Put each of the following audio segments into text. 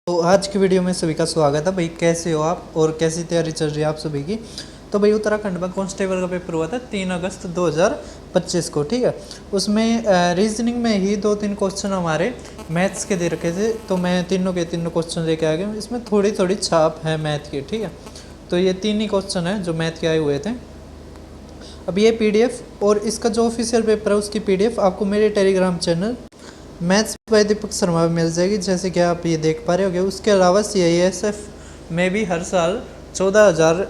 तो आज की वीडियो में सभी का स्वागत है। भाई कैसे हो आप और कैसी तैयारी चल रही है आप सभी की। तो भाई उत्तराखंड में कांस्टेबल का पेपर हुआ था 3 अगस्त 2025 को, ठीक है। उसमें रीजनिंग में ही 2-3 क्वेश्चन हमारे मैथ्स के दे रखे थे, तो मैं तीनों के तीनों क्वेश्चन लेके आ गया। इसमें थोड़ी थोड़ी छाप है मैथ की, ठीक है। तो ये 3 ही क्वेश्चन है जो मैथ के आए हुए थे। अब ये PDF और इसका जो ऑफिशियल पेपर है उसकी PDF आपको मेरे Telegram channel maths by Deepak Sharma में मिल जाएगी, जैसे कि आप ये देख पा रहे होगे। उसके अलावा CISF में भी हर साल 14,000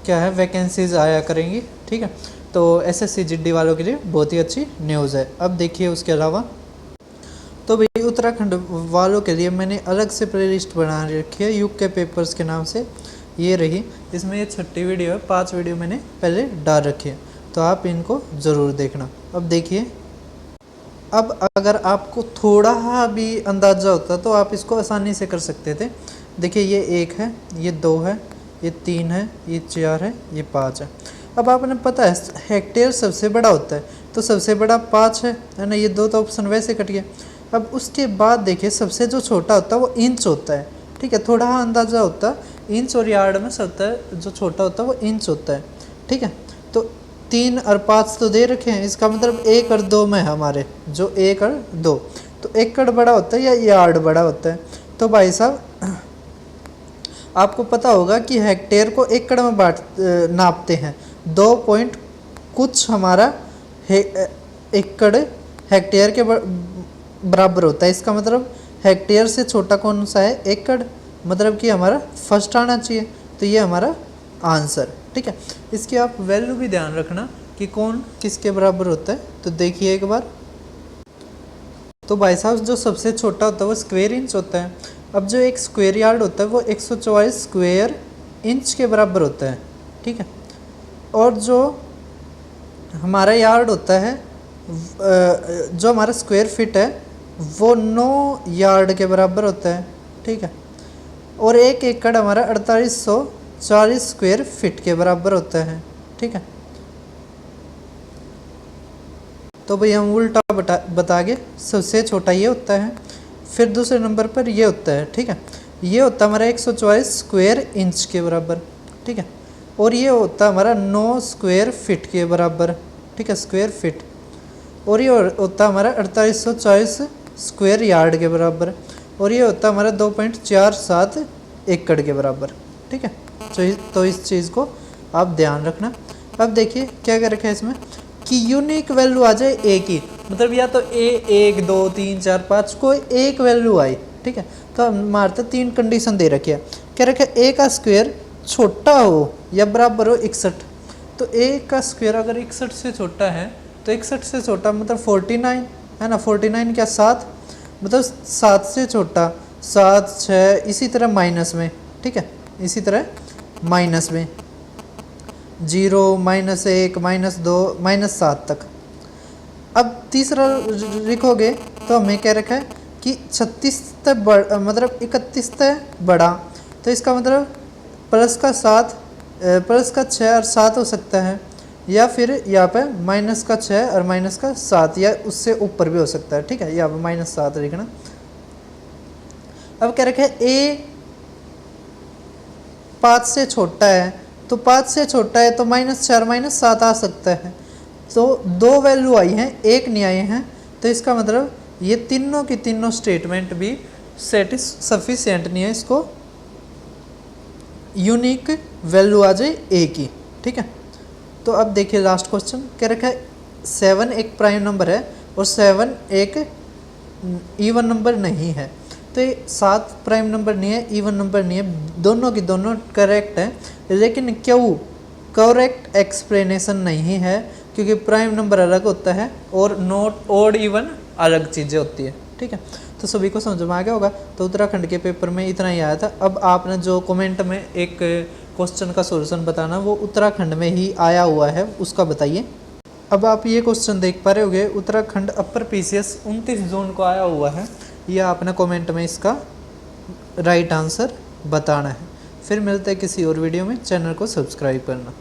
क्या है वैकेंसीज आया करेंगी, ठीक है। तो SSC GD वालों के लिए बहुत ही अच्छी न्यूज़ है। अब देखिए उसके अलावा तो भाई उत्तराखंड वालों के लिए मैंने अलग से प्लेलिस्ट बना रखी है युग के पेपर्स के नाम से, ये रही। इसमें ये 6ठी वीडियो है, 5 वीडियो मैंने पहले डाल रखी है, तो आप इनको ज़रूर देखना। अब देखिए, अब अगर आपको थोड़ा भी अंदाज़ा होता तो आप इसको आसानी से कर सकते थे। देखिए ये 1 है, ये 2 है, ये 3 है, ये 4 है, ये 5 है। अब आपने पता है हेक्टेयर सबसे बड़ा होता है, तो सबसे बड़ा 5 है ना। ये 2 तो ऑप्शन वैसे कट गया। अब उसके बाद देखिए सबसे जो छोटा होता है वो इंच होता है, ठीक है। थोड़ा अंदाज़ा होता इंच और यार्ड में से होता है, जो छोटा होता है वो इंच होता है, ठीक है। तो 3 और 5 तो दे रखे हैं, इसका मतलब 1 और 2 में हमारे जो 1 और 2, तो एकड़ बड़ा होता है या यार्ड बड़ा होता है। तो भाई साहब आपको पता होगा कि हेक्टेयर को एकड़ में नापते हैं। 2 पॉइंट कुछ हमारा एकड़ हेक्टेयर के बराबर होता है। इसका मतलब हेक्टेयर से छोटा कौन सा है, एकड़, मतलब कि हमारा फर्स्ट आना चाहिए। तो ये हमारा आंसर, ठीक है। इसकी आप वैल्यू भी ध्यान रखना कि कौन किसके बराबर होता है। तो देखिए एक बार, तो भाई साहब जो सबसे छोटा होता है वो स्क्वायर इंच होता है। अब जो एक स्क्वायर यार्ड होता है वो 144 स्क्वायर इंच के बराबर होता है, ठीक है। और जो हमारा यार्ड होता है, जो हमारा स्क्वायर फीट है वो 9 यार्ड के बराबर होता है, ठीक है। और 1 एकड़ हमारा 4840 स्क्वायर फीट के बराबर होता है, ठीक है। तो भाई हम उल्टा बता के सबसे छोटा ये होता है, फिर दूसरे नंबर पर ये होता है, ठीक है। ये होता है हमारा 144 स्क्वायर इंच के बराबर, ठीक है। और ये होता है हमारा 9 स्क्वायर फीट के बराबर, ठीक है, स्क्वायर फीट। और ये होता है हमारा 4840 स्क्वायर यार्ड के बराबर। और ये होता है हमारा 2.47 एकड़ के बराबर, ठीक है। तो इस चीज़ को आप ध्यान रखना। अब देखिए क्या कर रखा है इसमें कि यूनिक वैल्यू आ जाए ए की, मतलब या तो A 1 2 3 4 5 कोई एक वैल्यू आई, ठीक है। तो हमारे तो 3 कंडीशन दे रखी है। क्या रखा है, A का स्क्वायर छोटा हो या बराबर हो 61। तो A का स्क्वायर अगर 61 से छोटा है तो 61 से छोटा मतलब 49 है ना। 49 क्या 7, मतलब 7 से छोटा 7 6, इसी तरह माइनस में, ठीक है। इसी तरह माइनस में 0 -1 -2 -7 तक। अब तीसरा लिखोगे तो हमें क्या रखा है कि 36 तक मतलब 31 तक बड़ा, तो इसका मतलब प्लस का 7 प्लस का 6 और 7 हो सकता है, या फिर यहाँ पे माइनस का 6 और माइनस का 7, या उससे ऊपर भी हो सकता है, ठीक है। यहाँ पे -7 लिखना। अब क्या रखा है, A 5 से छोटा है, तो 5 से छोटा है तो -4 -7 आ सकता है। तो 2 वैल्यू आई हैं, 1 नहीं आए हैं, तो इसका मतलब ये तीनों की तीनों स्टेटमेंट भी सफिशिएंट नहीं है, इसको यूनिक वैल्यू आ जाए A की, ठीक है। तो अब देखिए लास्ट क्वेश्चन क्या रखा है, 7 एक प्राइम नंबर है और 7 एक इवन नंबर नहीं है। तो ये 7 प्राइम नंबर नहीं है, इवन नंबर नहीं है, दोनों की दोनों करेक्ट है, लेकिन क्यों करेक्ट एक्सप्लेनेशन नहीं है, क्योंकि प्राइम नंबर अलग होता है और नॉट ऑड इवन अलग चीज़ें होती है, ठीक है। तो सभी को समझ में आ गया होगा। तो उत्तराखंड के पेपर में इतना ही आया था। अब आपने जो कमेंट में एक क्वेश्चन का सॉल्यूशन बताना, वो उत्तराखंड में ही आया हुआ है, उसका बताइए। अब आप ये क्वेश्चन देख पा रहे होगे, उत्तराखंड अपर PCS 29 जून को आया हुआ है। यह आपने कमेंट में इसका राइट आंसर बताना है। फिर मिलते हैं किसी और वीडियो में, चैनल को सब्सक्राइब करना।